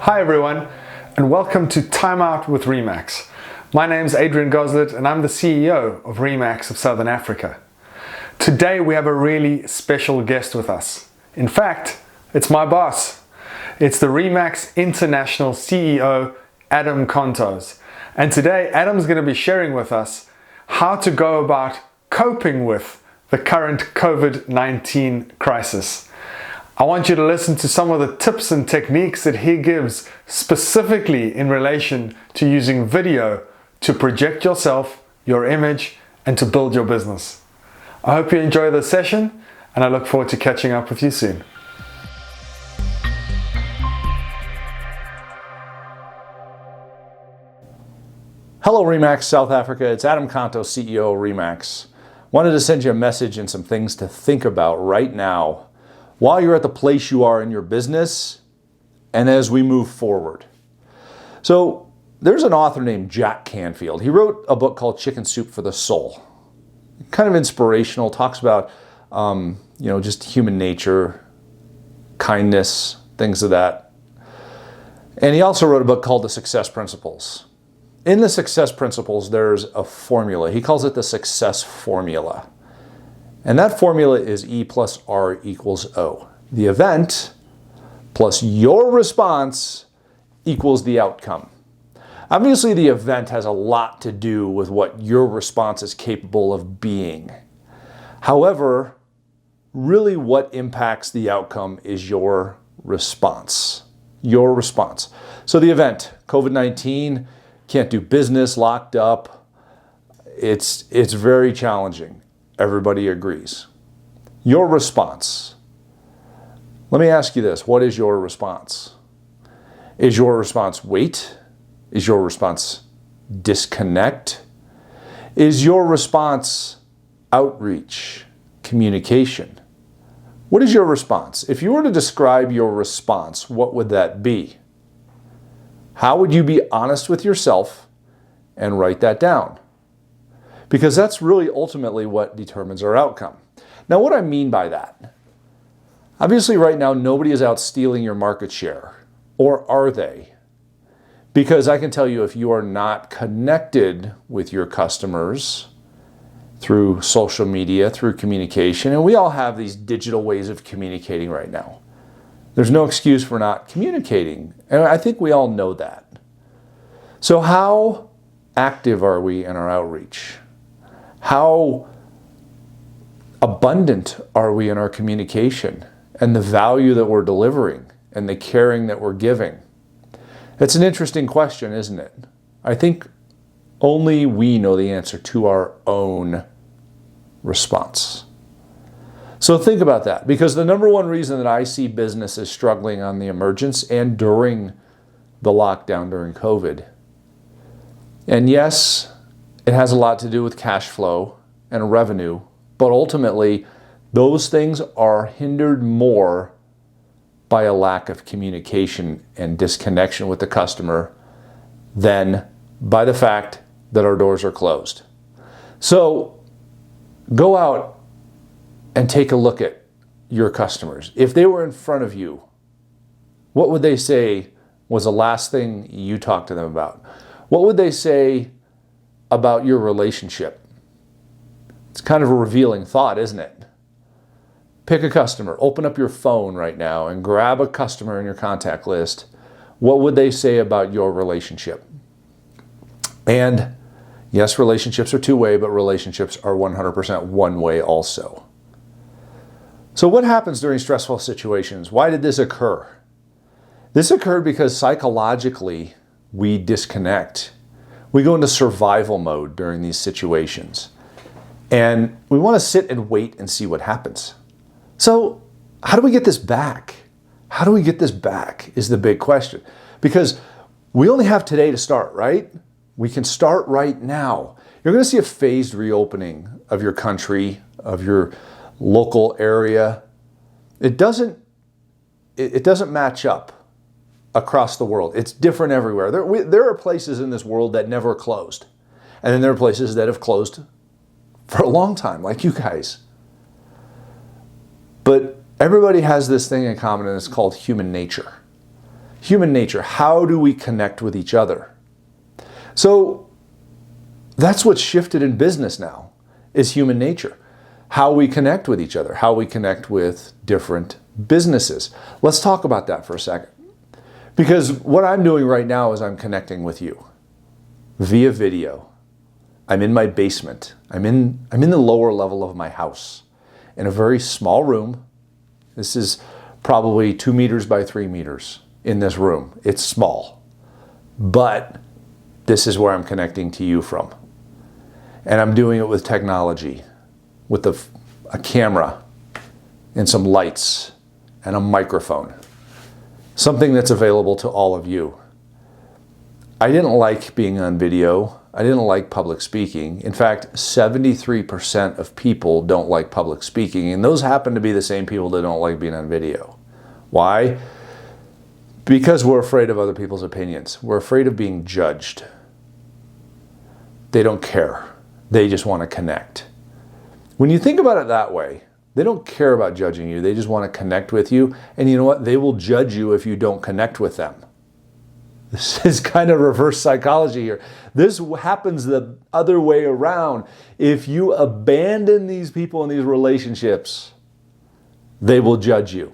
Hi everyone, and welcome to Time Out with Remax. My name's Adrian Goslet and I'm the CEO of Remax of Southern Africa. Today we have a really special guest with us. In fact, it's my boss. It's the Remax International CEO Adam Contos. And today Adam's going to be sharing with us how to go about coping with the current COVID-19 crisis. I want you to listen to some of the tips and techniques that he gives specifically in relation to using video to project yourself, your image, and to build your business. I hope you enjoy this session, and I look forward to catching up with you soon. Hello Remax South Africa, it's Adam Contos, CEO of Remax. Wanted to send you a message and some things to think about right now while you're at the place you are in your business and as we move forward. So there's an author named Jack Canfield. He wrote a book called Chicken Soup for the Soul. Kind of inspirational, talks about just human nature, kindness, things of that. And he also wrote a book called The Success Principles. In the Success Principles, there's a formula. He calls it the Success Formula. And that formula is E plus R equals O. The event plus your response equals the outcome. Obviously, the event has a lot to do with what your response is capable of being. However, really what impacts the outcome is your response. Your response. So the event, COVID-19, can't do business, locked up. It's very challenging. Everybody agrees. Your response. Let me ask you this. What is your response? Is your response wait? Is your response disconnect? Is your response outreach, communication? What is your response? If you were to describe your response, what would that be? How would you be honest with yourself and write that down? Because that's really ultimately what determines our outcome. Now, what I mean by that, obviously right now nobody is out stealing your market share, or are they? Because I can tell you, if you are not connected with your customers through social media, through communication, and we all have these digital ways of communicating right now. There's no excuse for not communicating, and I think we all know that. So how active are we in our outreach? How abundant are we in our communication and the value that we're delivering and the caring that we're giving? It's an interesting question, isn't it? I think only we know the answer to our own response. So think about that, because the number one reason that I see businesses struggling on the emergence and during the lockdown during COVID, and yes, it has a lot to do with cash flow and revenue, but ultimately those things are hindered more by a lack of communication and disconnection with the customer than by the fact that our doors are closed. So go out and take a look at your customers. If they were in front of you, what would they say was the last thing you talked to them about? What would they say about your relationship? It's kind of a revealing thought, isn't it? Pick a customer, open up your phone right now and grab a customer in your contact list. What would they say about your relationship? And yes, relationships are two-way, but relationships are 100% one-way also. So what happens during stressful situations? Why did this occur? This occurred because psychologically we disconnect. We go into survival mode during these situations. And we want to sit and wait and see what happens. So how do we get this back? How do we get this back is the big question. Because we only have today to start, right? We can start right now. You're going to see a phased reopening of your country, of your local area. It doesn't match up across the world. It's different everywhere. There are places in this world that never closed. And then there are places that have closed for a long time, like you guys. But everybody has this thing in common, and it's called human nature. Human nature. How do we connect with each other? So that's what's shifted in business now, is human nature. How we connect with each other, how we connect with different businesses. Let's talk about that for a second. Because what I'm doing right now is I'm connecting with you via video. I'm in my basement. I'm in the lower level of my house in a very small room. This is probably 2 meters by 3 meters in this room. It's small, but this is where I'm connecting to you from. And I'm doing it with technology, with a camera and some lights and a microphone. Something that's available to all of you. I didn't like being on video. I didn't like public speaking. In fact, 73% of people don't like public speaking, and those happen to be the same people that don't like being on video. Why? Because we're afraid of other people's opinions. We're afraid of being judged. They don't care. They just want to connect. When you think about it that way, they don't care about judging you. They just want to connect with you. And you know what? They will judge you if you don't connect with them. This is kind of reverse psychology here. This happens the other way around. If you abandon these people in these relationships, they will judge you.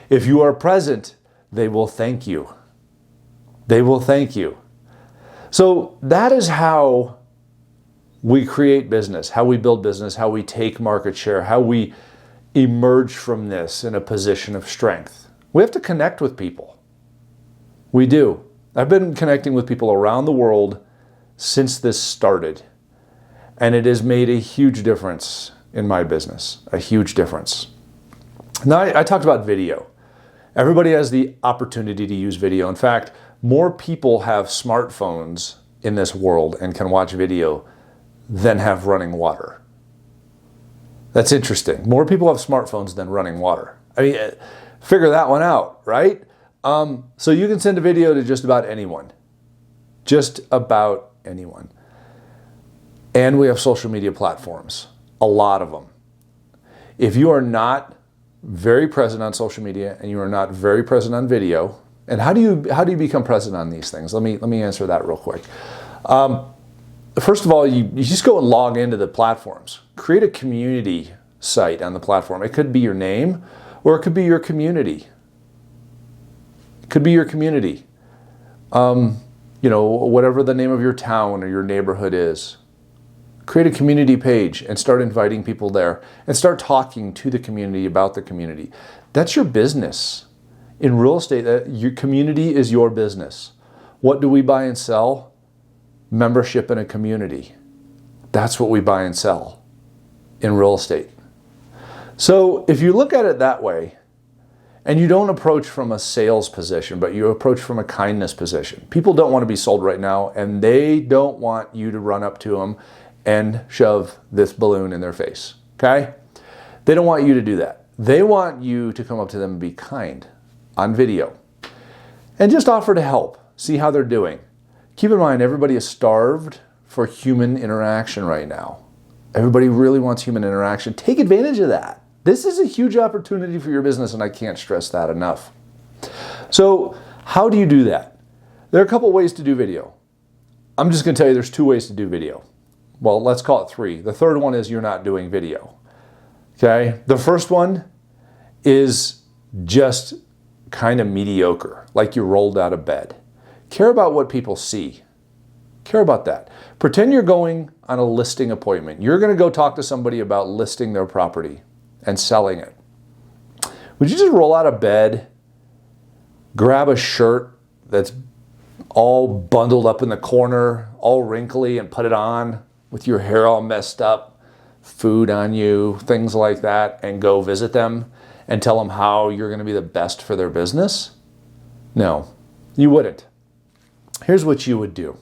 If you are present, they will thank you. They will thank you. So that is how we create business, how we build business, how we take market share, how we emerge from this in a position of strength. We have to connect with people. We do. I've been connecting with people around the world since this started, and it has made a huge difference in my business, a huge difference. Now, I talked about video. Everybody has the opportunity to use video. In fact, more people have smartphones in this world and can watch video than have running water. That's interesting. More people have smartphones than running water. I mean, figure that one out, right? So you can send a video to just about anyone. Just about anyone. And we have social media platforms, a lot of them. If you are not very present on social media and you are not very present on video, and how do you become present on these things? Let me answer that real quick. First of all, you just go and log into the platforms. Create a community site on the platform. It could be your name, or it could be your community. It could be your community. Whatever the name of your town or your neighborhood is. Create a community page and start inviting people there and start talking to the community about the community. That's your business. In real estate, your community is your business. What do we buy and sell? Membership in a community. That's what we buy and sell in real estate. So if you look at it that way, and you don't approach from a sales position, but you approach from a kindness position. People don't want to be sold right now, and they don't want you to run up to them and shove this balloon in their face, okay? They don't want you to do that. They want you to come up to them and be kind on video and just offer to help, see how they're doing. Keep in mind, everybody is starved for human interaction right now. Everybody really wants human interaction. Take advantage of that. This is a huge opportunity for your business, and I can't stress that enough. So how do you do that? There are a couple ways to do video. I'm just going to tell you there's 2 ways to do video. Well, let's call it 3. The third one is you're not doing video. Okay? The first one is just kind of mediocre, like you rolled out of bed. Care about what people see. Care about that. Pretend you're going on a listing appointment. You're going to go talk to somebody about listing their property and selling it. Would you just roll out of bed, grab a shirt that's all bundled up in the corner, all wrinkly, and put it on with your hair all messed up, food on you, things like that, and go visit them and tell them how you're going to be the best for their business? No, you wouldn't. Here's what you would do.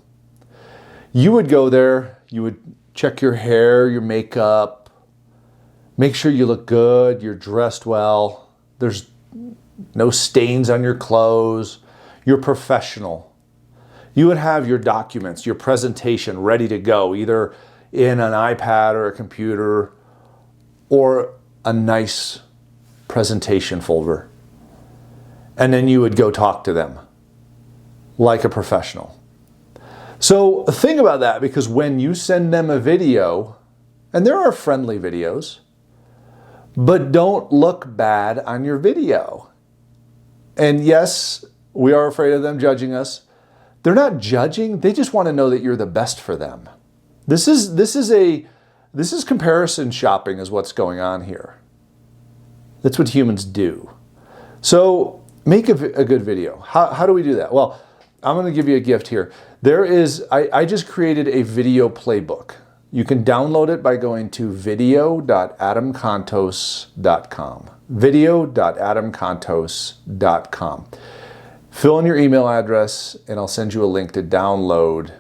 You would go there, you would check your hair, your makeup, make sure you look good, you're dressed well, there's no stains on your clothes, you're professional. You would have your documents, your presentation ready to go, either in an iPad or a computer or a nice presentation folder. And then you would go talk to them. like a professional. So think about that, because when you send them a video, and there are friendly videos, but don't look bad on your video. And yes, we are afraid of them judging us. They're not judging, they just want to know that you're the best for them. This is comparison shopping is what's going on here. That's what humans do. So make a good video. How do we do that? Well, I'm going to give you a gift here. I just created a video playbook. You can download it by going to video.adamcontos.com. video.adamcontos.com. Fill in your email address and I'll send you a link to download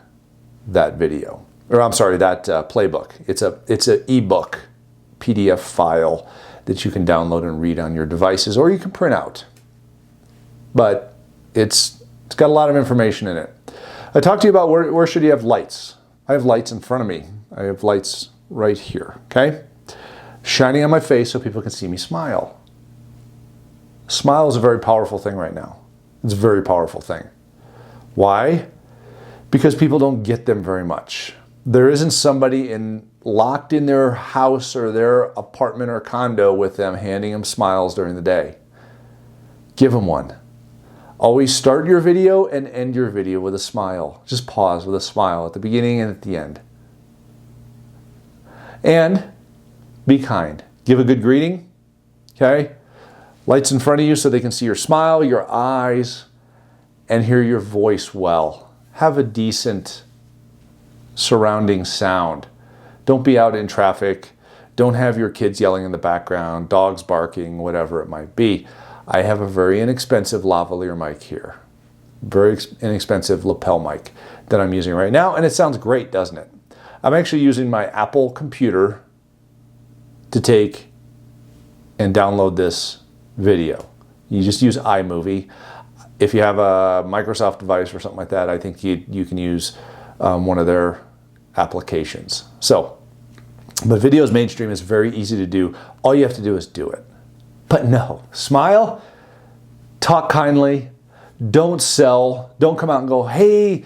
that video. Or I'm sorry, that playbook. It's an ebook PDF file that you can download and read on your devices, or you can print out. But it's got a lot of information in it. I talked to you about where should you have lights. I have lights in front of me. I have lights right here, okay? Shining on my face so people can see me smile. Smile is a very powerful thing right now. It's a very powerful thing. Why? Because people don't get them very much. There isn't somebody locked in their house or their apartment or condo with them handing them smiles during the day. Give them one. Always start your video and end your video with a smile. Just pause with a smile at the beginning and at the end. And be kind. Give a good greeting, okay? Lights in front of you so they can see your smile, your eyes, and hear your voice well. Have a decent surrounding sound. Don't be out in traffic. Don't have your kids yelling in the background, dogs barking, whatever it might be. I have a very inexpensive lavalier mic here. Very inexpensive lapel mic that I'm using right now, and it sounds great, doesn't it? I'm actually using my Apple computer to take and download this video. You just use iMovie. If you have a Microsoft device or something like that, I think you can use one of their applications. So, but videos mainstream is very easy to do. All you have to do is do it. But no, smile, talk kindly, don't sell, don't come out and go, hey,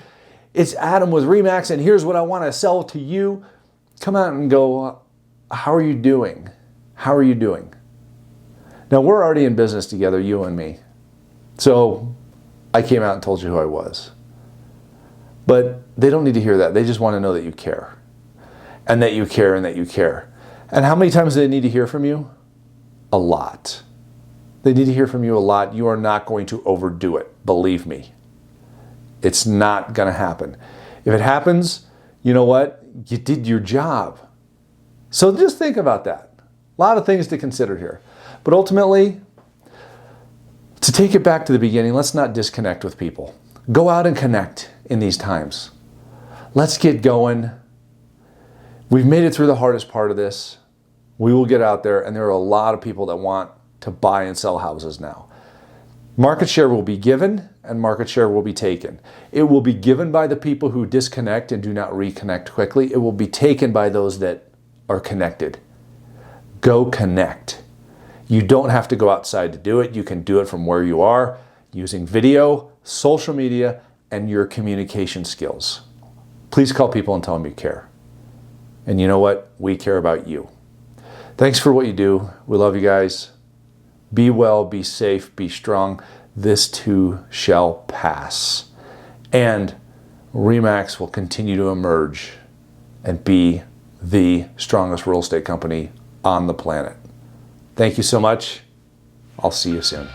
it's Adam with Remax and here's what I want to sell to you. Come out and go, how are you doing? How are you doing? Now, we're already in business together, you and me. So I came out and told you who I was. But they don't need to hear that. They just want to know that you care. And that you care and that you care. And how many times do they need to hear from you? A lot. They need to hear from you a lot. You are not going to overdo it. Believe me. It's not going to happen. If it happens, you know what? You did your job. So just think about that. A lot of things to consider here. But ultimately, to take it back to the beginning, let's not disconnect with people. Go out and connect in these times. Let's get going. We've made it through the hardest part of this. We will get out there, and there are a lot of people that want to buy and sell houses now. Market share will be given and market share will be taken. It will be given by the people who disconnect and do not reconnect quickly. It will be taken by those that are connected. Go connect. You don't have to go outside to do it. You can do it from where you are using video, social media, and your communication skills. Please call people and tell them you care. And you know what? We care about you. Thanks for what you do. We love you guys. Be well, be safe, be strong. This too shall pass. And Remax will continue to emerge and be the strongest real estate company on the planet. Thank you so much. I'll see you soon.